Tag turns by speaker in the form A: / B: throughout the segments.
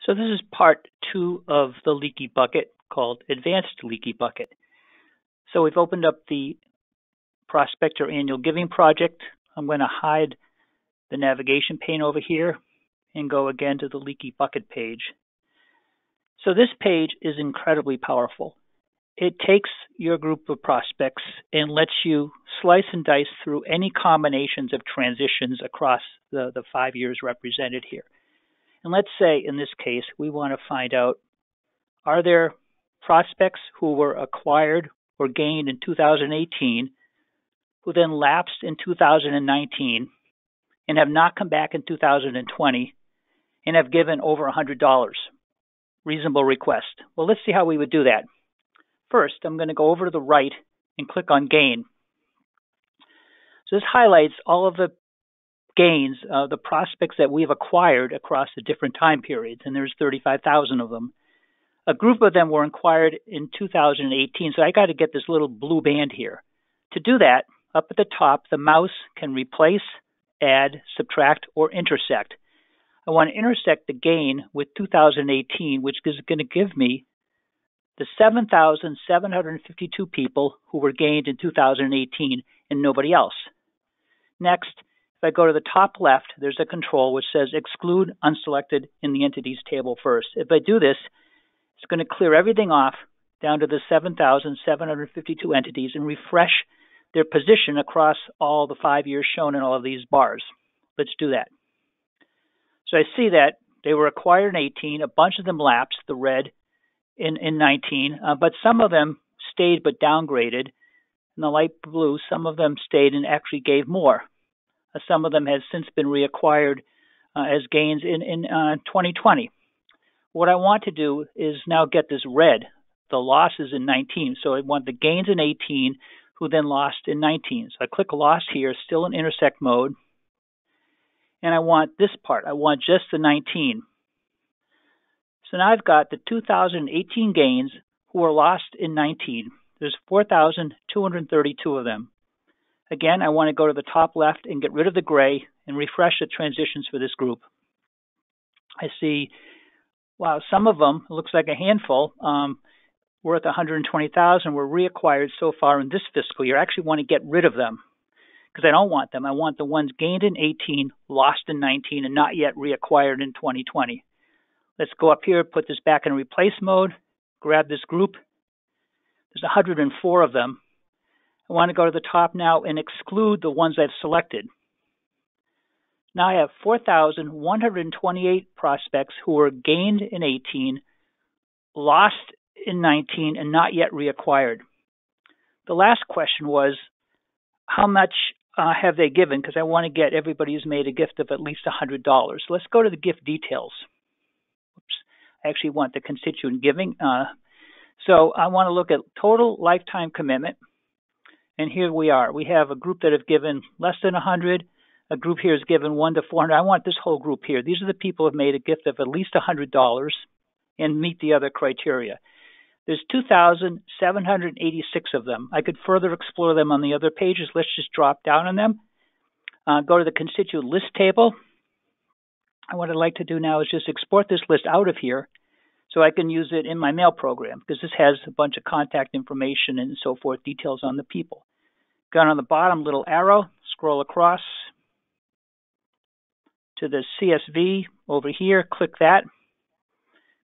A: So this is part 2 of the Leaky Bucket called Advanced Leaky Bucket. So we've opened up the Prospector Annual Giving Project. I'm going to hide the navigation pane over here and go again to the Leaky Bucket page. So this page is incredibly powerful. It takes your group of prospects and lets you slice and dice through any combinations of transitions across the 5 years represented here. And let's say, in this case, we want to find out, are there prospects who were acquired or gained in 2018 who then lapsed in 2019 and have not come back in 2020 and have given over $100? Reasonable request. Well, let's see how we would do that. First, I'm going to go over to the right and click on Gain. So this highlights all of the gains, the prospects that we've acquired across the different time periods, and there's 35,000 of them. A group of them were acquired in 2018, so I got to get this little blue band here. To do that, up at the top, the mouse can replace, add, subtract, or intersect. I want to intersect the gain with 2018, which is going to give me the 7,752 people who were gained in 2018 and nobody else. Next, if I go to the top left, there's a control which says exclude unselected in the entities table first. If I do this, it's going to clear everything off down to the 7,752 entities and refresh their position across all the 5 years shown in all of these bars. Let's do that. So I see that they were acquired in 18, a bunch of them lapsed, the red, in 19, but some of them stayed but downgraded. In the light blue, some of them stayed and actually gave more. Some of them have since been reacquired as gains in 2020. What I want to do is now get this red, the losses in 19. So I want the gains in 18 who then lost in 19. So I click loss here, still in intersect mode. And I want this part. I want just the 19. So now I've got the 2018 gains who were lost in 19. There's 4,232 of them. Again, I want to go to the top left and get rid of the gray and refresh the transitions for this group. I see, wow, some of them, it looks like a handful, worth 120,000 were reacquired so far in this fiscal year. I actually want to get rid of them because I don't want them. I want the ones gained in 18, lost in 19, and not yet reacquired in 2020. Let's go up here, put this back in replace mode, grab this group. There's 104 of them. I want to go to the top now and exclude the ones I've selected. Now I have 4,128 prospects who were gained in 18, lost in 19, and not yet reacquired. The last question was, how much have they given? Because I want to get everybody who's made a gift of at least $100. So let's go to the gift details. Oops. I actually want the constituent giving. So I want to look at total lifetime commitment. And here we are. We have a group that have given less than 100. A group here has given 1 to 400. I want this whole group here. These are the people who have made a gift of at least $100 and meet the other criteria. There's 2,786 of them. I could further explore them on the other pages. Let's just drop down on them. Go to the constituent list table. And what I'd like to do now is just export this list out of here so I can use it in my mail program, because this has a bunch of contact information and so forth, details on the people. Go on the bottom little arrow, scroll across to the CSV over here, click that,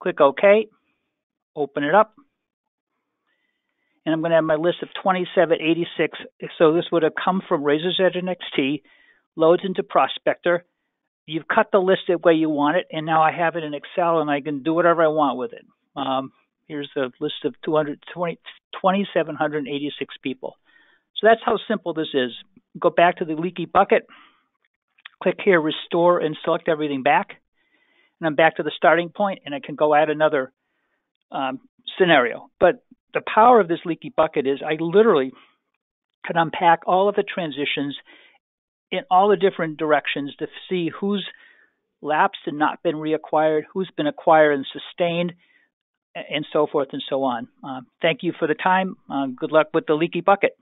A: click OK, open it up, and I'm going to have my list of 2786. So this would have come from Razor's Edge NXT, loads into Prospector. You've cut the list the way you want it, and now I have it in Excel, and I can do whatever I want with it. Here's the list of 2,786 people. So that's how simple this is. Go back to the Leaky Bucket, click here, Restore, and select everything back. And I'm back to the starting point, and I can go add another scenario. But the power of this Leaky Bucket is I literally can unpack all of the transitions in all the different directions to see who's lapsed and not been reacquired, who's been acquired and sustained, and so forth and so on. Thank you for the time. Good luck with the Leaky Bucket.